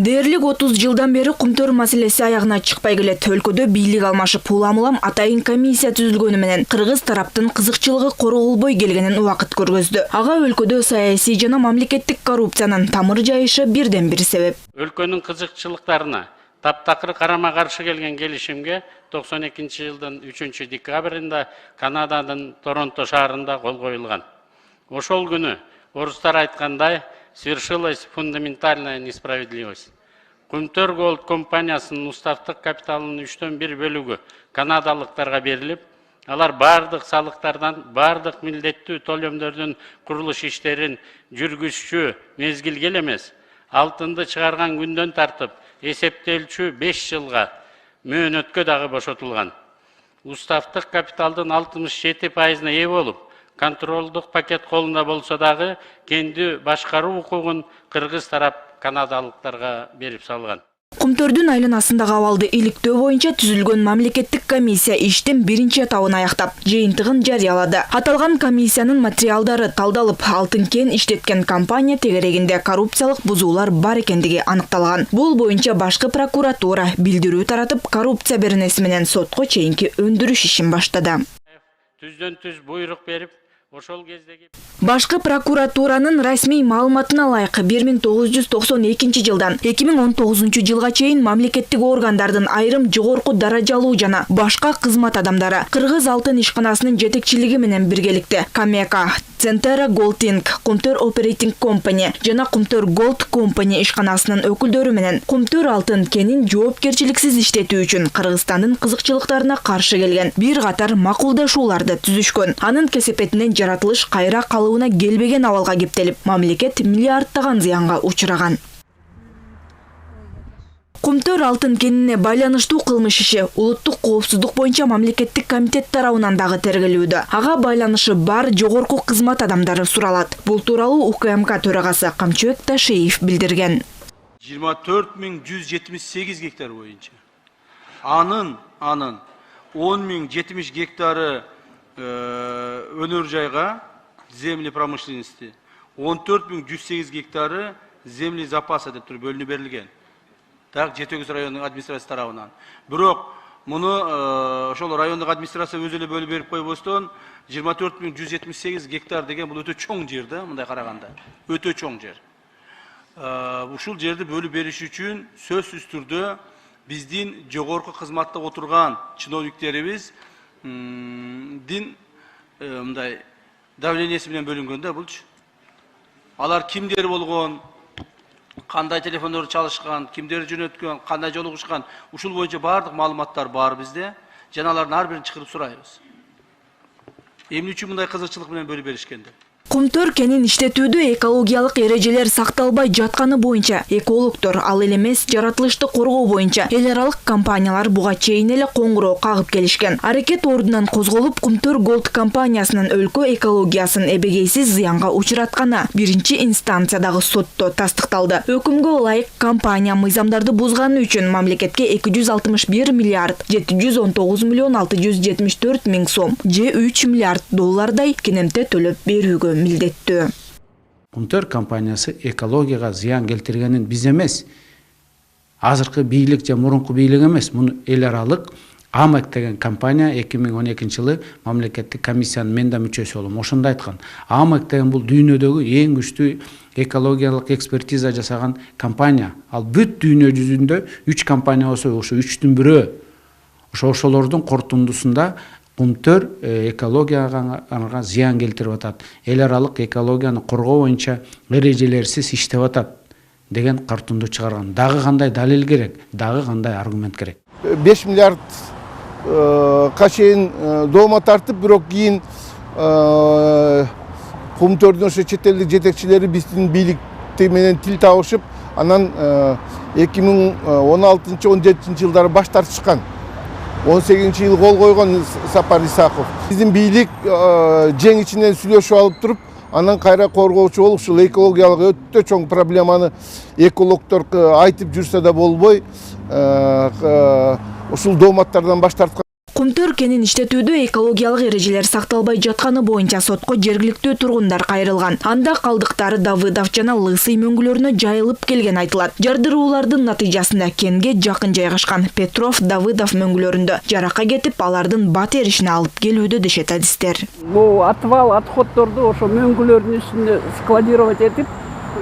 Дээрлик 30 жылдан бери Кумтөр маселеси аягына чыкпай келет. Өлкөдө бийлик алмашып уламулам атайын комиссия түзүлгөнү менен кыргыз тараптын кызыкчылыгы корголбой келгенин убакыт көргөздү. Ага өлкөдө саясий жана мамлекеттик коррупциянын тамыр жайышы бирден бир себеп. Өлкөнүн кызыкчылыктарына таптакыр карама-каршы келген келишимге 92-жылдын 3-декабрында Канададын Торонто шаарында кол коюлган. Ошол күнү орустар айткандай свершилась фундаментальная несправедливость. Кумтөр Голд компаниясынын уставтык капиталынын 1/3 бөлүгү канадалыктарга берилип, алар бардык салыктардан, бардык милдеттүү төлөмдөрдүн курулуш иштерин жүргүзчү мезгилге эле эмес, алтынды чыгарган күндөн тартып эсептелчү 5 жылга мөөнөткө дагы бошотулган. Уставтык капиталдын 67%-на ээ болуп, контролдук пакет колунда болсо дагы кенди башкаруу укугун кыргыз тарап канадалыктарга берип салган. Кумтөрдүн айланасындагы абалды иликтөө боюнча түзүлгөн мамлекеттик комиссия иштин биринчи этабын аяктап, жыйынтыгын жарыялады. Аталган комиссиянын материалдары талдалып, алтын кен иштеткен компания тегерегинде коррупциялык бузуулар бар экендиги аныкталган. Бул боюнча башкы прокуратура билдирүү таратып, коррупция беренеси менен сотко чейинки өндүрүш ишин баштады. Түздөн түз буйрук берип, ошол кездеги башкы прокуратуранын расмий маалыматына ылайык 1992 жылдан 2019 жылга чейин мамлекеттик органдардын айрым жогорку даражалуу жана башка кызмат адамдары Кыргыз алтын ишканасынын жетекчилиги менен биргеликте Камека, Центера Голдинг, Кумтөр Оперейтинг Компани жана Кумтөр Голд Компани ишканасынын өкүлдөрү менен Кумтөр алтын кенин жоопкерчиликсиз иштетүү үчүн Кыргызстандын кызыкчылыктарына каршы келген бир катар макулдашууларды түзүшкөн. Анын кесепетинен жаратылыш кайра калыбына келбеген абалга кептелип, мамлекет миллиарддаган зыянга учураган. Кумтөр алтын кенине байланыштуу кылмыш иши улуттук коопсуздук боюнча мамлекеттик комитет тарабынан дагы тергелүүдө. Ага байланышы бар жогорку кызмат адамдары суралат. Бул тууралуу УКМК төрагасы Камчыбек Ташиев билдирген. 24.178 гектар боюнча. Анын 10.070 гектары өнөр жайга земли промышленности, 14.108 гектары земли запаса деп туруп бөлүнүп берилген. Так Жети-Өгүз райондук администрация тарабынан. Бирок муну ошол райондук администрация өзү эле бөлүп берип койбостон 24.178 гектар деген бул өтө чоң жер да, мындай караганда. Өтө чоң жер. Ушул жерди бөлүп бериш үчүн сөзсүз түрдө биздин жогорку кызматта отурган чиновниктерибиз мындай давлениеси менен бөлүнгөн да булчу. Алар кимдер болгон, кандай телефондорду чалышкан, кимдер жөнөткөн, кандай жолугушкан, ушул боюнча бардык маалыматтар бар бизде. Жана алардын ар бирин чакырып сурайбыз. Эмне үчүн мындай кызыкчылык менен бөлүп беришкенди? Кумтөр кенин иштетүүдө экологиялык эрежелер сакталбай жатканы боюнча экологдор ал эле эмес жаратылышты коргоо боюнча эл аралык компаниялар буга чейин эле коңгуроо кагып келишкен. Аракет ордунан козголуп, Кумтөр Голд компаниясынын өлкө экологиясын эбегейсиз зыянга учуратканы биринчи инстанциядагы сотто тастыкталды. Өкүмгө ылайык компания мыйзамдарды бузганы үчүн мамлекетке 261 миллиард 719 миллион 674 миң сом же 3 миллиард доллардай кенемте төлөп берүүгө милдеттүү. Кумтөр компаниясы экологияга зыян келтиргенин биз эмес, азыркы бийлик же мурунку бийлик эмес, муну эл аралык АМЭК деген компания 2012 жылы мамлекеттик комиссиянын мен да мүчөсү болом. Ошондо айткан, АМЭК деген бул дүйнөдөгү эң күчтүү экологиялык экспертиза жасаган компания. Ал бүт дүйнө жүзүндө 3 компания болсо, ошо 3-түн бирөө. Ошолордун корутундусунда Кумтөр экологияга зыян келтирип атат. Эл аралык экологияны коргоо боюнча эрежелерсиз иштеп атат деген картунду чыгарган. Дагы кандай далил керек, дагы кандай аргумент керек. 5 миллиард чейин доoma тартып, бирок кийин Кумтөрдүн ошо чет элдик жетекчилери биздин бийликти менен тил табышып, анан 2016-17 жылдары баш тартышкан. 18-жыл кол койгон Сапар Исаков. Биздин бийлик жең ичинен сүйлөшүп алып туруп, анан кайра коргоочу болуп, ушул экологиялык өтө чоң проблеманы экологдор айтып жүрсө да болбой, ушул дооматтардан баш тарткан. Кумтөр кенин иштетүүдө экологиялык эрежелер сакталбай жатканы боюнча сотко жергиликтүү тургундар кайрылган. Анда калдыктары Давыдов жана Лысый мөңгүлөрүнө жайылып келген айтылат. Жардыруулардын натыйжасында кенге жакын жайгашкан Петров, Давыдов мөңгүлөрүндө жаракка кетип, алардын бат эришине алып келүүдө дешет адистер. Бул отвал, отходдорду ошо мөңгүлөрдүн үстүнө складировать этип,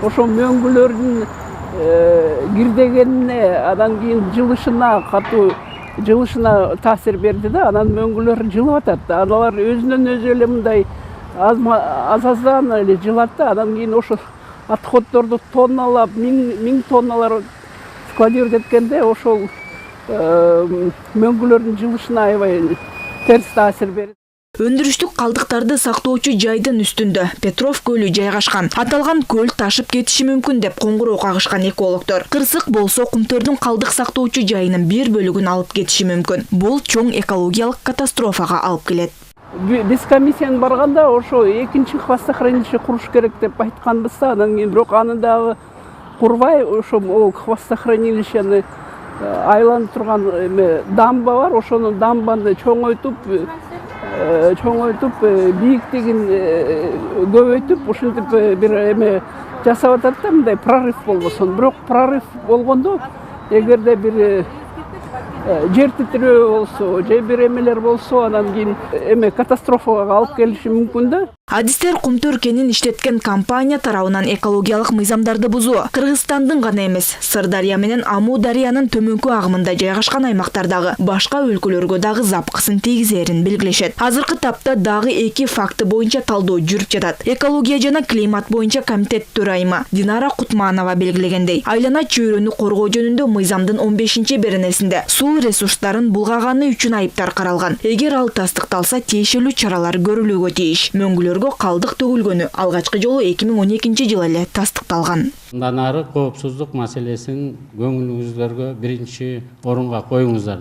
ошо мөңгүлөрдүн кирдегенине, анан кийин жылышына таасир берди да, анан мөңгүлөр жылып атат. Алар өзүнөн өзү эле мындай азаздан эле жылат да, анан кийин ошо отходдорду тонналап, миң тонналар складировать эткенде ошол мөңгүлөрдүн жылышына аябай терс таасир берет. Өндүрүштүк калдыктарды сактоочу жайдын үстүндө Петров көлү жайгашкан. Аталган көл ташып кетиши мүмкүн деп коңгуроо кагышкан экологдор. Кырсык болсо Кумтөрдүн калдык сактоочу жайынын бир бөлүгүн алып кетиши мүмкүн. Бул чоң экологиялык катастрофага алып келет. Биз комиссияны барганда ошо экинчи хвостохранилище куруш керек деп айтканбыз да, анан кийин бирок аны дагы курбай, ошо хвостохранилищени айланып турган дамба бар, ошону дамбаны чоңойтуп, бийиктигин көбөйтүп, ушинтип бир эме жасап атат да, мындай прорыв болбосун. Бирок прорыв болгондо эгерде бир жер титирөө болсо, же бир эмелер болсо, анан кийин эме катастрофага алып келиши мүмкүн да. Адистер Кумтөр кенин иштеткен компания тарабынан экологиялык мыйзамдарды бузуу Кыргызстандын гана эмес, Сырдарья менен Аму дарыянын төмөнкү агымында жайгашкан аймактардагы башка өлкөлөргө дагы запкысын тийгизерин белгилешет. Азыркы тапта дагы 2 факты боюнча талдоо жүрүп жатат. Экология жана климат боюнча комитет төрайымы Динара Кутманова белгилегендей, айлана чөйрөнү коргоо жөнүндө мыйзамдын 15-беренесинде суу ресурстарын булгаганы үчүн айыптар каралган. Эгер ал тастыкталса, тиешелүү чаралар көрүлүүгө тийиш. Мөңгүлөргө калдык төгүлгөнү алгачкы жолу 2012-жылы эле тастыкталган. Мындан ары коопсуздук маселесин көңүлүңүздөргө биринчи орунга коюңуздар.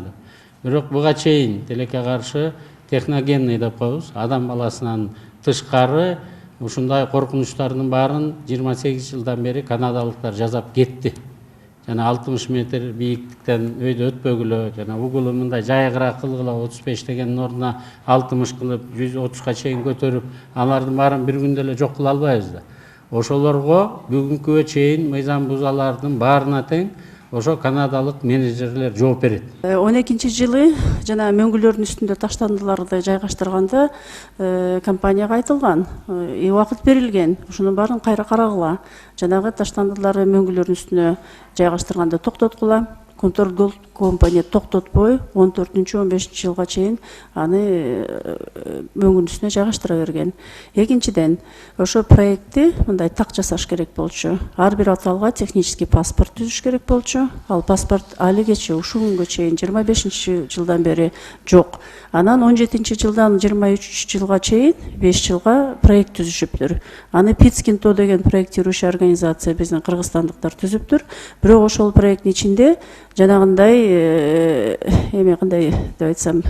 Бирок буга чейин тилекке каршы техногенный деп коебуз, адам баласынан тышкары ушундай коркунучтардын баарын 28 жылдан бери канадалыктар жасап кетти. Жана 60 метр бийиктиктен өйдө өтпөгүлө, жана угулу мындай жайгыраак кылгыла 35 дегенин ордуна 60 кылып 130га чейин көтөрүп, алардын баарын бир күндө эле жок кыла албайбыз да. Ошолорго бүгүнкүгө чейин мыйзам бузалардын баарына тең ошо канадалык менеджерлер жооп берет. 12-жылы жана мөңгүлөрдүн үстүндө таштандыларды жайгаштырганда компанияга айтылган, убакыт берилген, ушунун баарын кайра карагыла. Жанагы таштандыларды мөңгүлөрдүн үстүнө жайгаштырганда токтоткула. Кумтөр Голд компания токтотпой 14-15 жылга чейин аны мөңгүнүн үстүнө жайгаштыра берген. Экинчиден, ошо проектти мындай так жасаш керек болчу. Ар бир аталга технический паспорт түзүш керек болчу. Ал паспорт алигече ушул күнгө чейин 25-жылдан бери жок. Анан 17-жылдан 23 жылга чейин 5 жылга проект түзүшүптүр. Аны Питскинто деген проектирующий организация биздин кыргызстандыктар түзүптүр. Бирок ошол проекттин ичинде жанагындай эме кандай деп айтсам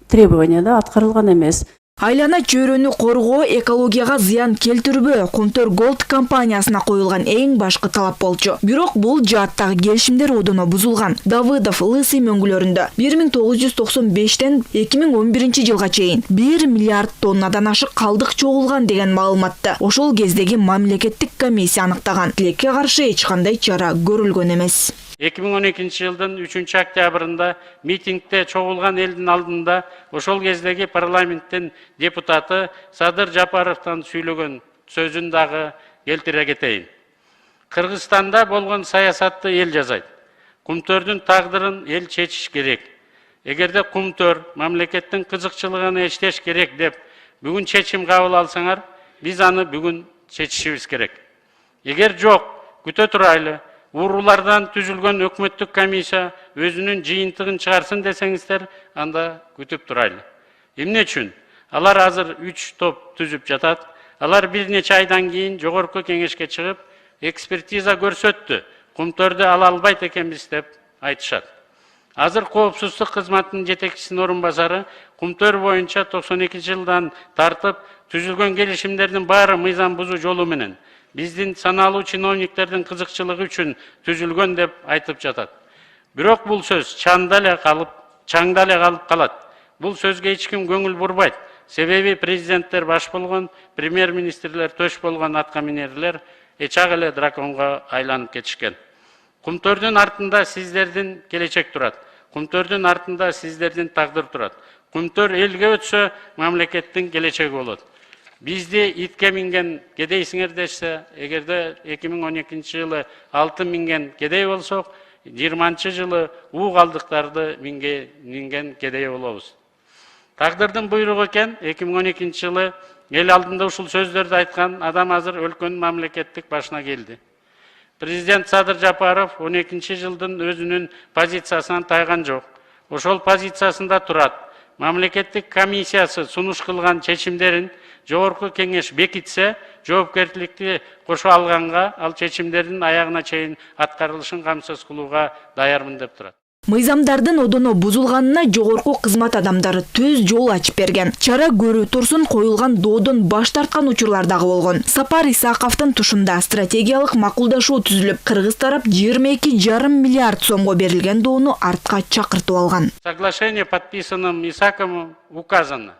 требования да аткарылган эмес. Айлана чөйрөнү коргоо экологияга зыян келтирбөө Кумтөр Голд компаниясына коюлган эң башкы талап болчу. Бирок бул жааттагы келишимдер одоно бузулган. Давыдов Лысый мөңгүлөрүндө 1995-тен 2011-жылга чейин 1 миллиард тоннадан ашык калдык чогулган деген маалыматты ошол кездеги мамлекеттик комиссия аныктаган. Тилекке каршы эч кандай чара көрүлгөн эмес. 2012-жылдын 3-октябрында митингде чогулган элдин алдында ошол кездеги парламенттин депутаты Садыр Жапаровдун сүйлөгөн сөзүн дагы келтире кетейин. Кыргызстанда болгон саясатты эл жасайт. Кумтөрдүн тагдырын эл чечиш керек. Эгерде Кумтөр мамлекеттин кызыкчылыгын эчтеш керек деп бүгүн чечим кабыл алсаңар, биз аны бүгүн чечишибиз керек. Эгер жок, күтө турайлы. Уруулардан түзүлгөн өкмөттүк комиссия өзүнүн жыйынтыгын чыгарсын десеңиздер, анда күтүп турайлы. Эмне үчүн? Алар азыр 3 топ түзүп жатат. Алар бир нече айдан кийин жогорку кеңешке чыгып, экспертиза көрсөттү. Кумтөрдү ала албайт экенбиз деп айтышат. Азыр коопсуздук кызматынын жетекчисинин орун басары Кумтөр боюнча 92 жылдан тартып түзүлгөн келишимдердин баары мыйзам бузуу жолу менен биздин саналуу чиновниктердин кызыкчылыгы үчүн түзүлгөн деп айтып жатат. Бирок бул сөз чаңда эле калып калат. Бул сөзгө эч ким көңүл бурбайт. Себеби президенттер баш болгон, премьер-министрлер төш болгон аткаминерлер эчак эле драконго айланып кетишкен. Кумтөрдүн артында сиздердин келечек турат. Кумтөрдүн артында сиздердин тагдыр турат. Кумтөр элге өтсө, мамлекеттин келечеги болот. Бизди итке минген кедейсиңер дешсе, эгерде 2012 жылы 6 минген кедей болсок, 20 жылы уу калдыктарды минген кедей болобуз. Тагдырдын буйругу экен, 2012 жылы эл алдында ушул сөздөрдү айткан адам азыр өлкөнүн мамлекеттик башына келди. Президент Садыр Жапаров 12 жылдын өзүнүн позициясынан тайган жок. Ошол позициясында турат. Мамлекеттик комиссиясы сунуш кылган чечимдерин жогорку кеңеш бекитсе, жоопкерчиликти кошо алганга, ал чечимдердин аягына чейин аткарылышын камсыз кылууга даярмын деп турат. Мыйзамдардын одоно бузулганына жогорку кызмат адамдары төз жол ачып берген. Чара көрүү турсун коюлган доодон баш тарткан учурлар дагы болгон. Сапар Исаковдун тушунда стратегиялык макулдашуу түзүлүп, кыргыз тарап 22,5 миллиард сомго берилген доону артка чакыртып алган. Соглашение подписанным Исаковым указано.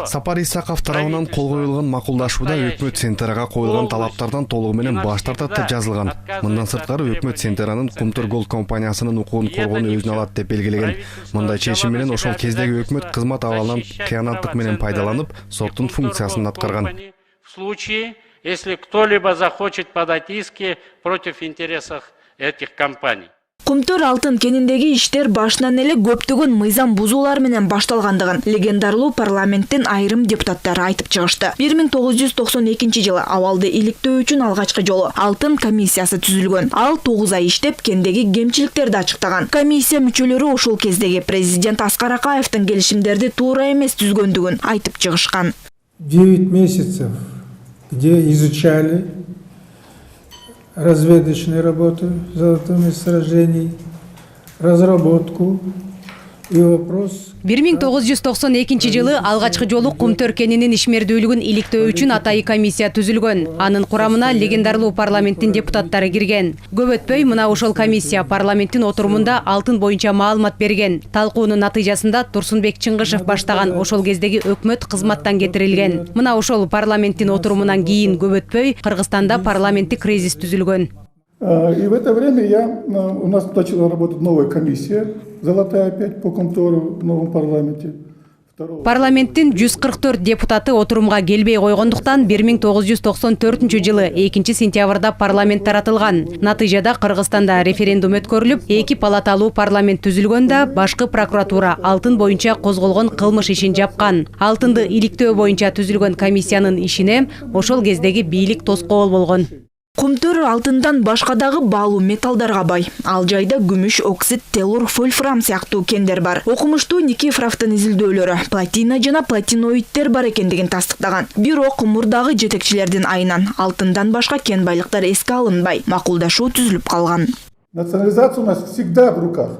Сапар Исаков тарабынан кол коюлган макулдашууда өкмөт центрага коюлган талаптардан толугу менен баш тартат деп жазылган. Мындан сырткары өкмөт центранын Кумтөр Голд компаниясынын укугун коргоону өзүнө алат деп белгилеген. Мындай чечим менен ошол кездеги өкмөт кызмат абалынан кыянаттык менен пайдаланып, соттун функциясын аткарган. В случае, если кто-либо захочет подать иски против интересов этих компаний. Кумтөр алтын кениндеги иштер башынан эле көптөгөн мыйзам бузуулар менен башталгандыгын легендарлуу парламенттин айрым депутаттары айтып чыгышты. 1992 жылы абалды иликтөө үчүн алгачкы жолу алтын комиссиясы түзүлгөн. Ал 9 ай иштеп, кендеги кемчиликтерди ачыктаган. Комиссия мүчөлөрү ошол кездеги президент Аскар Акаевдин келишимдерди туура эмес түзгөндүгүн айтып чыгышкан. 9 месяцев, где изучали разведочные работы золотых месторождений, разработку и вопрос. 1992 жылы алгачкы жолу Кумтөр кенинин ишмердүүлүгүн иликтөө үчүн атайы комиссия түзүлгөн. Анын курамына легендарлуу парламенттин депутаттары кирген. Көп өтпөй мына ошол комиссия парламенттин отурумунда алтын боюнча маалымат берген. Талкуунун натыйжасында Турсунбек Чыңгышев баштаган ошол кездеги өкмөт кызматтан кетирилген. Мына ошол парламенттин отурумунан кийин көп өтпөй Кыргызстанда парламенттик кризис түзүлгөн. И в это время у нас начала работать новая комиссия, золотая опять по Кумтору в новом парламенте. Парламенттин 144 депутаты отурумга келбей койгондуктан 1994 жылы 2 сентябрда парламент таратылган. Натыйжада Кыргызстанда референдум өткөрүлүп, 2 палаталуу парламент түзүлгөндө башкы прокуратура алтын боюнча козголгон кылмыш ишин жапкан. Алтынды иликтөө боюнча түзүлгөн комиссиянын ишине ошол кездеги бийлик тоскоол болгон. Кумтөр алтындан башка дагы баалуу металлдарга бай. Ал жайда күмүш, оксид, телур, вольфрам сыяктуу кендер бар. Окумуштуу Никифоровдун изилдөөлөрү платина жана платиноидтер бар экендигин тастыктаган. Бирок мурдагы жетекчилердин айынан алтындан башка кен байлыктар эске алынбай, макулдашуу түзүлүп калган. Национализация у нас всегда в руках.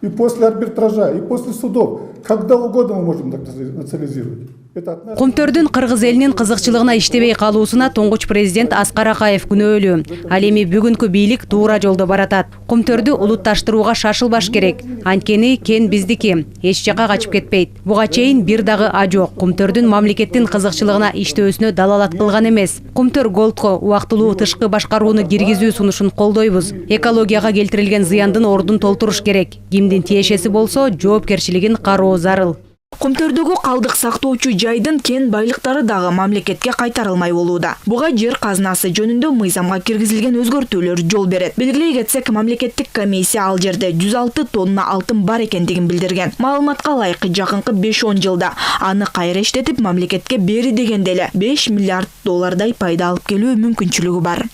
И после арбитража, и после судов. Когда угодно мы можем национализировать. Кумтөрдүн кыргыз элинин кызыкчылыгына иштебей калуусуна туңгуч президент Аскар Акаев күнөөлүү. Ал эми бүгүнкү бийлик туура жолдо баратат. Кумтөрдү улутташтырууга шашылбаш керек. Анткени кен биздики, эч жака качып кетпейт. Буга чейин бир дагы жок. Кумтөрдүн мамлекеттин кызыкчылыгына иштөөсүнө далалат кылган эмес. Кумтөр Голдко убактылуу тышкы башкарууну киргизүү сунушун колдойбуз. Экологияга келтирилген зыяндын ордун толтуруш керек. Кимдин тиешеси болсо, жоопкерчилигин кароо зарыл. Кумтөрдөгү калдык сактоочу жайдын кен байлыктары дагы мамлекетке кайтарылмай болууда. Буга жер казынасы жөнүндө мыйзамга киргизилген өзгөртүүлөр жол берет. Белгилей кетсек, мамлекеттик комиссия ал жерде 106 тонна алтын бар экендигин билдирген. Маалыматка ылайык, жакынкы 5-10 жылда аны кайра иштетип мамлекетке бери дегенде эле 5 миллиард доллардай пайда алып келүү мүмкүнчүлүгү бар.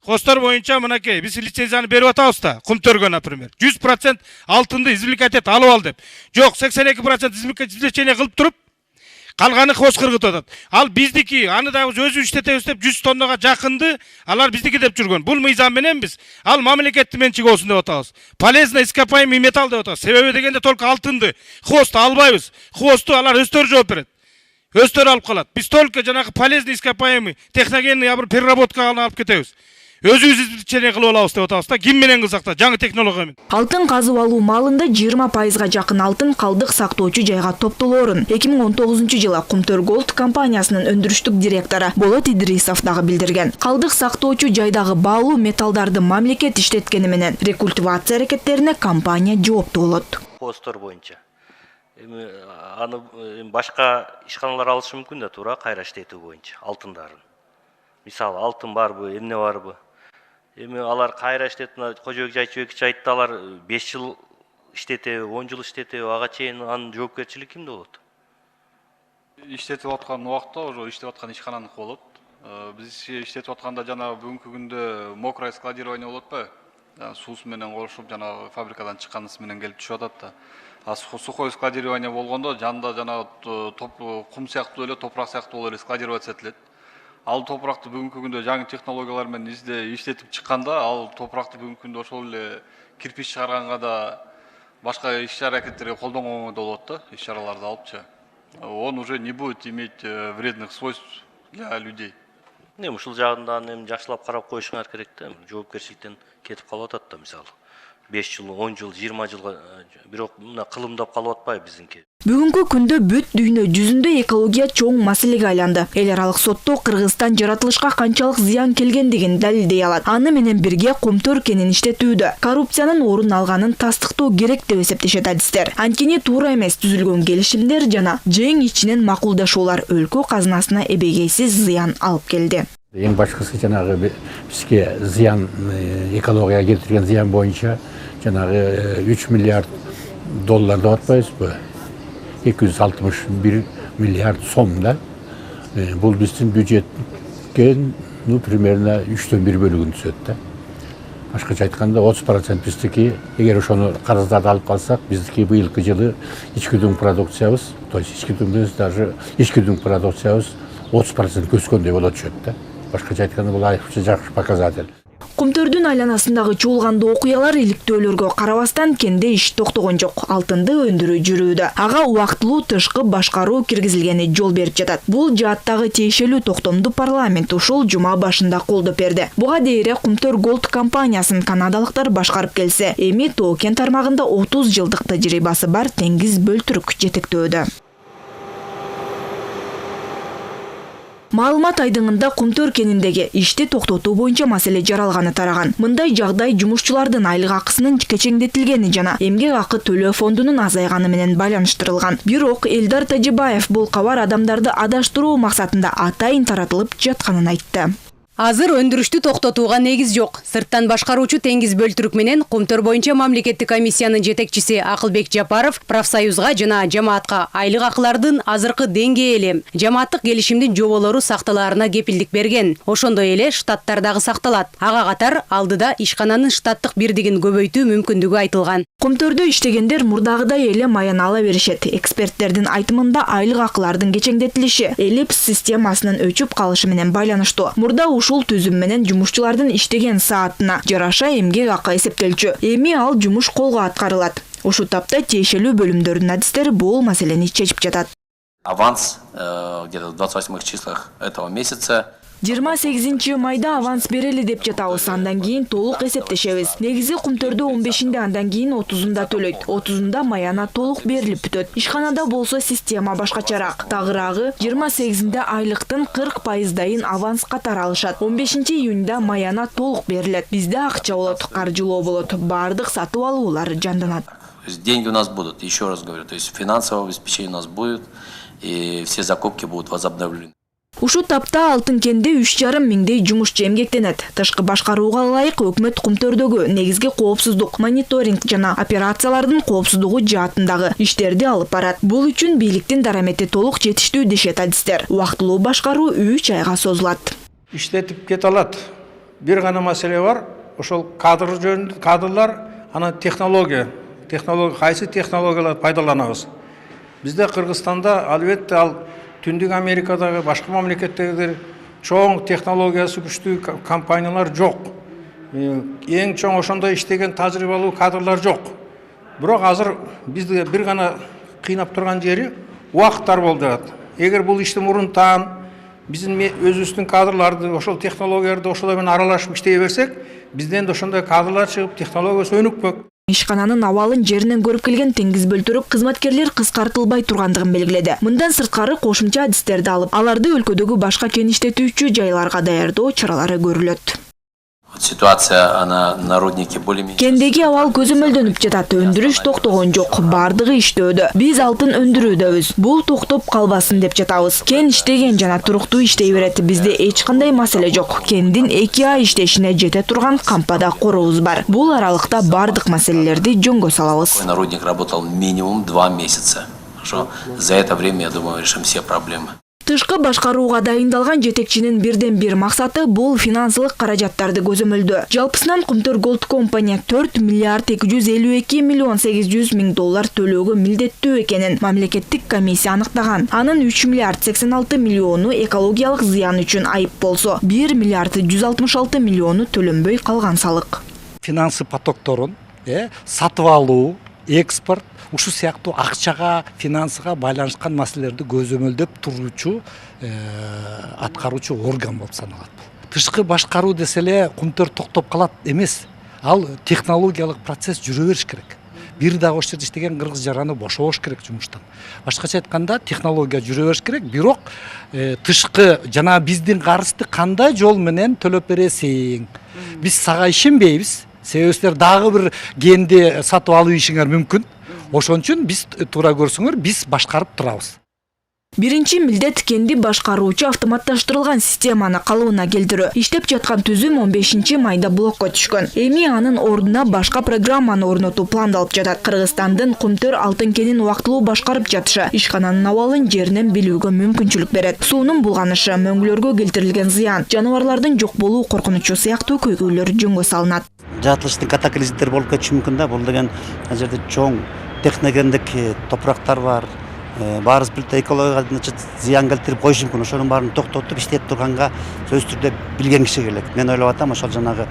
Хостор боюнча мынакей биз лицензияны берип атабыз да, Кумтөргө, например. 100% алтынды извлекать алып ал деп. Жок, 82% извлечение кылып туруп, калганы хоз кыргытып атат. Ал биздики, аны да өзү иштетебиз деп 100 тоннага жакынды алар биздики деп жүргөн. Бул мыйзам менен биз ал мамлекеттин менчиги болсун деп атабыз. Полезный ископаемый металл деп атабыз. Себеби дегенде только алтынды, хвосту албайбыз. Хвосту алар өздөрү жооп берет. Өздөрү алып калат. Биз только жанагы полезный ископаемый, техногенный переработкага алып кетебиз. өзүбүз ичене кылып алабыз деп атабыз да. Ким менен кылсак да жаңы технология менен. Алтын казып алуу маалында 20%га жакын алтын калдык сактоочу жайга топтолоорун 2019-жылы Кумтөр Голд компаниясынын өндүрүштүк директору Болот Идрисов дагы билдирген. Калдык сактоочу жайдагы баалуу металлдарды мамлекет иштеткени менен рекультивация аракеттерине компания жооптуу болот. Постор боюнча аны башка ишканалар алышы мүмкүн да туура кайра иштетүү боюнча алтындарын. Мисалы алтын барбы, эмне барбы? Эми алар кайра иштетип, Кожобек Жайчыбекович айтты, алар 5 жыл иштетеби, 10 жыл иштетеби, ага чейин анын жоопкерчилиги кимде болот? Иштетип аткан убакта уже иштеп аткан ишкананыкы болот. Биз иштетип атканда жана бүгүнкү күндө мокрое складирование болот атпайбы? Суус менен колушуп, жана фабрикадан чыкканысы менен келип түшүп атат да. Сухое складирование болгондо жанында жана кум сыяктуу эле, топурак сыяктуу эле складироваться этилет. Ал топуракты бүгүнкү күндө жаңы технологиялар менен иштетип чыкканда, ал топуракты бүгүнкү күндө ошол эле кирпич чыгарганга да башка иш-чара аракеттерге колдонгонго да болот да, иш-чараларды алыпчы. Он уже не будет иметь вредных свойств для людей. Ушул жагында эми жакшылап карап коюшуңар керек да. Жоопкерчиликтен кетип калып атат да, мисалы. 5 жыл, 10 жыл, 20 жылга бирок мына кылымдап калып атпайбы биздинки? Бүгүнкү күндө бүт дүйнө жүзүндө экология чоң маселеге айланды. Эл аралык сотто Кыргызстан жаратылышка канчалык зыян келгендигин далилдей алат. Аны менен бирге Кумтөр кенин иштетүүдө коррупциянын орун алганын тастыктоо керек деп эсептешет адистер. Анткени туура эмес түзүлгөн келишимдер жана жең ичинен макулдашуулар өлкө казынасына эбегейсиз зыян алып келди. Эң башкысы жанагы бизге зыян, экологияга келтирген зыян боюнча жанагы 3 миллиард доллар деп атпайбызбы? 261 миллиард сом да. Бул биздин бюджетке примерно 3/1 бөлүгүн түзөт да. Башкача айтканда 30% биздики, эгер ошону карыздарды алып калсак, биздики быйылкы жылы ички дүң продукциябыз, то есть ички дүң продукциябыз 30% өскөндөй болот түшөт да. Башкача айтканда бул айрыкча жакшы показатель. Кумтөрдүн айланасындагы чуулгандуу окуялар иликтөөлөргө карабастан кенде иш токтогон жок. Алтынды өндүрүү жүрүүдө. Ага убактылуу тышкы башкаруу киргизилгени жол берип жатат. Бул жааттагы тиешелүү токтомду парламент ушул жума башында колдоп берди. Буга дейре Кумтөр Голд компаниясын канадалыктар башкарып келсе, эми Тоо-Кен тармагында 30 жылдык тажрыйбасы бар Теңиз Бөлтүрк жетектөөдө. Маалымат айдыңында Кумтөр кениндеги ишти токтотуу боюнча маселе жаралганы тараган. Мындай жагдай жумушчулардын айлык акысынын кечеңдетилгени жана эмгек акы төлөө фондунун азайганы менен байланыштырылган. Бирок Элдар Тажибаев бул кабар адамдарды адаштыруу максатында атайын таратылып жатканын айтты. Азыр өндүрүштү токтотууга негиз жок. Сырттан башкаруучу Теңиз Бөлтүрк менен Кумтөр боюнча мамлекеттик комиссиянын жетекчиси Акылбек Жапаров профсоюзга жана жамаатка айлык акылардын азыркы деңгээли, жамааттык келишимдин жоболору сакталаарына кепилдик берген. Ошондой эле штаттардагы сакталат. Ага катар алдыда ишкананын штаттык бирдигин көбөйтүү мүмкүндүгү айтылган. Кумтөрдө иштегендер мурдагыдай эле маян ала беришет. Эксперттердин айтымында айлык акылардын кечеңдетилиши эллипс системасынын өчүп калышы менен байланыштуу. Мурда ушул түзүм менен жумушчулардын иштеген саатына жараша эмгек акы эсептелчү. Эми ал жумуш колго аткарылат. Ушул тапта тиешелүү бөлүмдөрдүн адистери бул маселени чечип жатат. Аванс где-то в 28 числах этого месяца. 28 майда аванс берели деп жатабыз. Андан кийин толук эсептешебиз. Негизи Кумтөрдө 15-нде, андан кийин 30-нда төлөйт. 30-нда маяна толук берилип бүтөт. Ишканада болсо система башкачараак. Тагыраагы 28-нде айлыктын 40%дайын аванс катары алышат. 15-июньда маяна толук берилет. Бизде акча болот, каржылоо болот, бардык сатып алуулар жанданат. Деньги у нас будут, еще раз говорю, то есть финансовое обеспечение у нас будет, и все закупки будут возобновлены. Ушул тапта алтын кенде 3,5 миңдей жумушчу эмгектенет. Тышкы башкарууга ылайык өкмөт Кумтөрдөгү негизги коопсуздук, мониторинг жана операциялардын коопсуздугу жаатындагы иштерди алып барат. Бул үчүн бийликтин дарамети толук жетиштүү дешет адистер. Убактылуу башкаруу 3 айга созулат. Иштетип кете алат. Бир гана маселе бар. Ошол кадрлар, анан технология, кайсы технологияларды пайдаланабыз. Бизде Кыргызстанда албетте ал Түндүк Америкадагы башка мамлекеттерде чоң технологиясы күчтүү компаниялар жок. Эң чоң ошондой иштеген тажрыйбалуу кадрлар жок. Бирок азыр бизде бир гана кыйнап турган жери убакыттар болду. Эгер бул ишти мурунтан биздин өзүбүздүн кадрларды ошол технологияларды ошолор менен аралашып иштей берсек, бизден да ошондой кадрлар чыгып, технология өнүкпөк. Ишкананын абалын жеринен көрүп келген теңиз бөлтүрүк кызматкерлер кыскартылбай тургандыгын белгиледи. Мындан сырткары кошумча адистерди алып, аларды өлкөдөгү башка кен иштетүүчү жайларга даярдоо чаралары көрүлөт. Ситуация, она народники более-менее. Кендеги абал көзөмөлдөнүп жатат, өндүрүш токтогон жок, бардыгы иштөөдө. Биз алтын өндүрүүдөбүз. Бул токтоп калбасын деп жатабыз. Кен иштеген жана туруктуу иштей берет. Бизде эч кандай маселе жок. Кендин 2 ай иштешине жете турган кампада корубуз бар. Бул аралыкта бардык маселелерди жөнгө салабыз. Народник работал минимум 2 месяца. Хорошо? За это время, я думаю, решим все проблемы. Тышкы башкарууга дайындалган жетекчинин бирден-бир максаты бул финансылык каражаттарды көзөмөлдөө. Жалпысынан Кумтөр Голд компания 4 миллиард 252 миллион 800 миң доллар төлөөгө милдеттүү экенин мамлекеттик комиссия аныктаган. Анын 3 миллиард 86 миллиону экологиялык зыян үчүн айып болсо, 1 миллиард 166 миллиону төлөнбөй калган салык. Финансы потокторун, сатып алуу, экспорт, ушул сыяктуу акчага, финансыга байланышкан маселелерди көзөмөлдөп туруучу аткаруучу орган болуп саналат. Тышкы башкаруу десе эле Кумтөр токтоп калат эмес. Ал технологиялык процесс жүрө бериш керек. Бир дагы ошол жерде иштеген кыргыз жараны бошобош керек жумуштан. Башкача айтканда технология жүрө бериш керек, бирок тышкы жана биздин карызды кандай жол менен төлөп бересиң? Биз сага ишенбейбиз. Себеби силер дагы бир кенди сатып алып ийишиңер мүмкүн. Ошон үчүн биз туура көрсөңөр, биз башкарып турабыз. Биринчи милдет кенди башкаруучу автоматташтырылган системаны калыбына келтирүү. Иштеп жаткан түзүм 15 майда блокко түшкөн. Эми анын ордуна башка программаны орнотуу пландалып жатат. Кыргызстандын Кумтөр алтын кенин убактылуу башкарып жатышы ишкананын абалын жеринен билүүгө мүмкүнчүлүк берет. Суунун булганышы, мөңгүлөргө келтирилген зыян, жаныбарлардын жок болуу коркунучу сыяктуу көйгөйлөр жөнгө салынат. Жаратылыштын катаклизмдери болуп кетиши мүмкүн да. Бул деген ал жерде чоң техногендик топурактар бар. Баарыбыз билет, экологияга зыян келтирип коюшу мүмкүн. Ошонун баарын токтотуп иштеп турганга сөзсүз түрдө билген киши керек. Мен ойлоп атам, ошол жанагы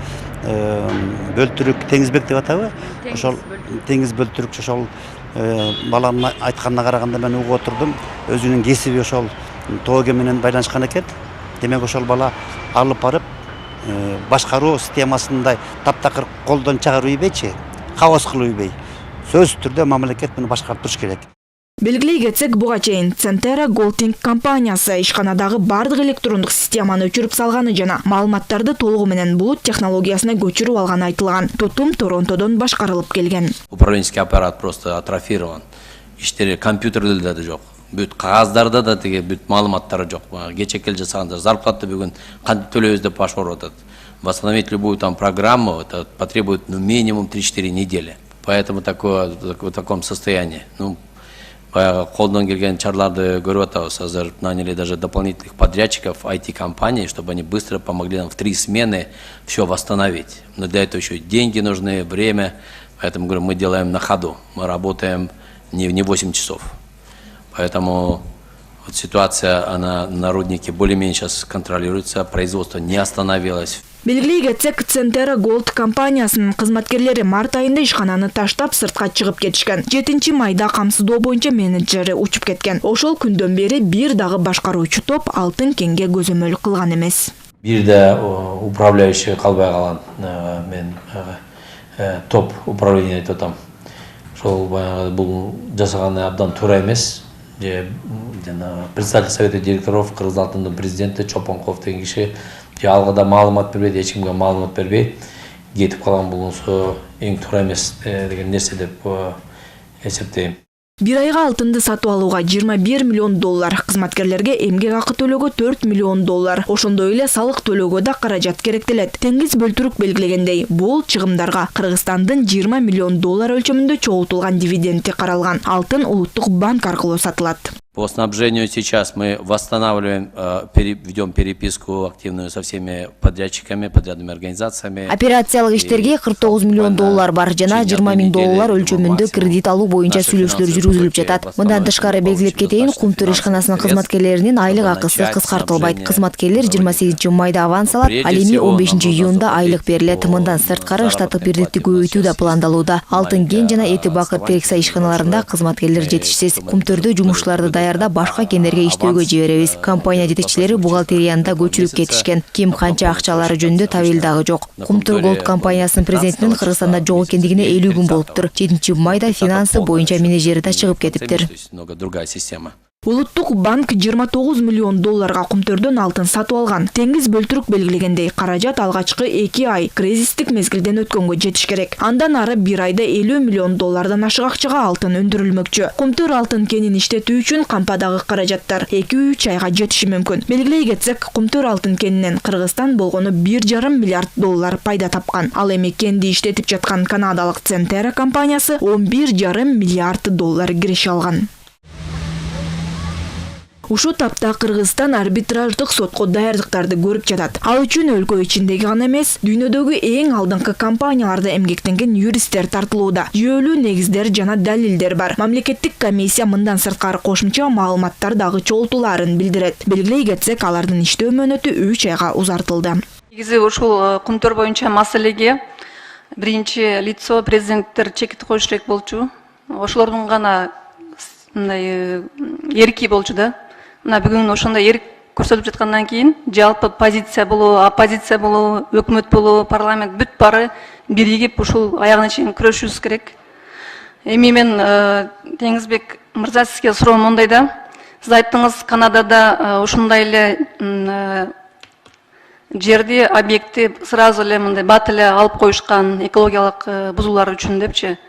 бөлтүрүк теңизбек деп атабы? Ошол теңиз бөлтүрүк ошол баламдын айтканына караганда мен угуп отурдум. Өзүнүн кесиби ошол тоо кен менен байланышкан экен. Демек ошол бала алып барып башкаруу системасындай таптакыр колдон чыгарып ийбейчи, кабос кылып ийбей. Сөзсүз түрдө мамлекет муну башкарып туруш керек. Белгилей кетсек, буга чейин Центера Голдинг компаниясы ишканадагы бардык электрондук системаны өчүрүп салганы жана маалыматтарды толугу менен булут технологиясына көчүрүп алганы айтылган. Тутум Торонтодон башкарылып келген. Управленческий аппарат просто атрофирован. Иштери компьютерлерде да жок. Бүт кагаздарда да теге бүт маалыматтары жок. Кече кел жасаганда зарплата бүгүн кантип төлөйбүз деп башкарып атат. Восстановить любую там программу, это потребует минимум 3-4 недели. Поэтому в таком состоянии. Колдон келген чарларды көрүп атабыз. Азыр наняли даже дополнительных подрядчиков IT-компаний, чтобы они быстро помогли нам в 3 смены все восстановить. Но для этого еще деньги нужны, время. Поэтому говорю, мы делаем на ходу. Мы работаем не 8 часов. Поэтому вот ситуация, она на руднике более-менее сейчас контролируется, производство не остановилось. Белгилей кетсек, Центера Голд компаниясынын кызматкерлери март айында ишкананы таштап сыртка чыгып кетишкен. 7 майда камсыздоо боюнча менеджери учуп кеткен. Ошол күндөн бери бир дагы башкаруучу топ алтын кенге көзөмөл кылган эмес. Бирде управляющий калбай калган, мен топ управление айтып атам. Ошол бул жасаганы абдан туура эмес. Председатель совета директоров, Кыргыз алтындын президенти Чопонков деген киши алгыда маалымат бербейт, эч кимге маалымат бербей кетип калган болсо эң туура эмес деген нерсе деп эсептейм. Бир айга алтынды сатып алууга 21 миллион доллар, кызматкерлерге эмгек акы төлөөгө 4 миллион доллар, ошондой эле салык төлөөгө да каражат керектелет. Теңиз бөлтүрүк белгилегендей, бул чыгымдарга Кыргызстандын 20 миллион доллар өлчөмүндө чогултулган дивиденди каралган. Алтын улуттук банк аркылуу сатылат. По снабжению сейчас мы восстанавливаем, ведем переписку активную со всеми подрядчиками, подрядными организациями. Операциялык иштерге 49 миллион доллар бар жана 20 миң доллар өлчөмүндө кредит алуу боюнча сүйлөшүүлөр жүргүзүлүп жатат. Мындан тышкары белгилеп кетейин, Кумтөр ишканасынын кызматкерлеринин айлык акысы кыскартылбайт. Кызматкерлер 28 майда аванс алат, ал эми 15 июнда айлык берилет. Мындан сырткары штаттык бирдикти көбөйтүү да пландалууда. Алтын кен жана эти бакыр терекса ишканаларында кызматкерлер жетишсиз. Кумтөрдө жумушчуларды даярдап башка кендерге иштөөгө жиберебиз. Компания жетекчилери бухгалтериянда көчүрүп кетишкен. Ким канча акчалары жөнүндө табел дагы жок. Кумтур Голд компаниясынын президентинин Кыргызстанда жок экендигине 50 күн болуптур. 7 майда финансы боюнча менеджери да чыгып кетиптир. Улуттук банк 29 миллион долларга Кумтөрдөн алтын сатып алган. Теңиз Бөлтүрүк белгилегендей, каражат алгачкы 2 ай кризистик мезгилден өткөнгө жетиш керек. Андан ары 1 айда 50 миллион доллардан ашык акчага алтын өндүрүлмөкчү. Кумтөр алтын кенин иштетүү үчүн кампадагы каражаттар 2-3 айга жетиши мүмкүн. Белгилей кетсек, Кумтөр алтын кенинен Кыргызстан болгону 1,5 миллиард доллар пайда тапкан. Ал эми кенди иштетип жаткан канадалык Центера компаниясы 11,5 миллиард доллар киреше алган. Ушу тапта Кыргызстан арбитраждык сотко даярдыктарды көрүп жатат. Ал үчүн өлкө ичиндеги гана эмес, дүйнөдөгү эң алдыңкы компанияларда эмгектенген юристтер тартылууда. Жүйөлүү негиздер жана далилдер бар. Мамлекеттик комиссия мындан сырткары кошумча маалыматтар дагы чогултулаарын билдирет. Белгилей кетсек, алардын иштөө мөөнөтү 3 айга узартылды. Негизи ушул Кумтөр боюнча маселеге биринчи лицо президенттер чекит коюш керек болчу. Ошолордун гана мындай эрки болчу да. Мына бүгүн ошондой эрк көрсөтүп жаткандан кийин жалпы позиция болобу, оппозиция болобу, өкмөт болобу, парламент бүт баары биригип ушул аягына чейин күрөшүбүз керек. Эми мен Теңизбек мырза сизге суроом мондай да. Сиз айттыңыз, Канадада ушундай эле жерди, объектти сразу эле мындай бат эле алып коюшкан экологиялык бузуулар үчүн депчи.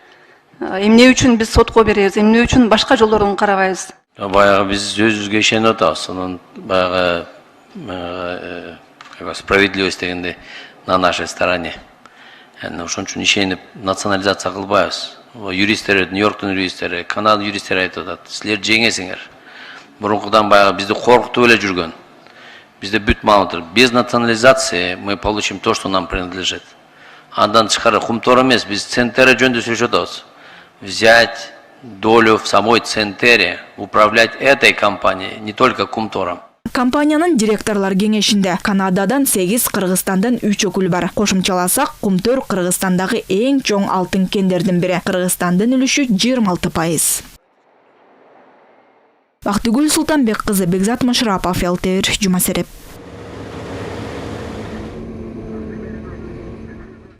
Эмне үчүн биз сотко беребиз, эмне үчүн башка жолдорун карабайбыз? Баягы биз өзүбүзгө ишенип атабыз. Анан баягы справедливость дегенде на нашей стороне. Ошон үчүн ишенип национализация кылбайбыз. Юристтер, Нью-Йорктун юристтери, Канада юристтери айтып атат. Силер жеңесиңер. Мурункудан баягы бизди коркутуп эле жүргөн. Бизде бүт маалыматтар. Без национализации мы получим то, что нам принадлежит. Андан тышкары Кумтор эмес, биз Центере жөнүндө сүйлөшүп атабыз. Взять долю в самой Центере, управлять этой компанией, не только Кумтором. Компаниянын директорлор кеңешинде Канададан 8, Кыргызстандан 3 өкүл бар. Кошумчаласак, Кумтөр Кыргызстандагы эң чоң алтын кендердин бири. Кыргызстандын үлүшү 26%. Бактыгүл Султанбек кызы, Бекзат Машрапов, ЛТР, Жума Сереп.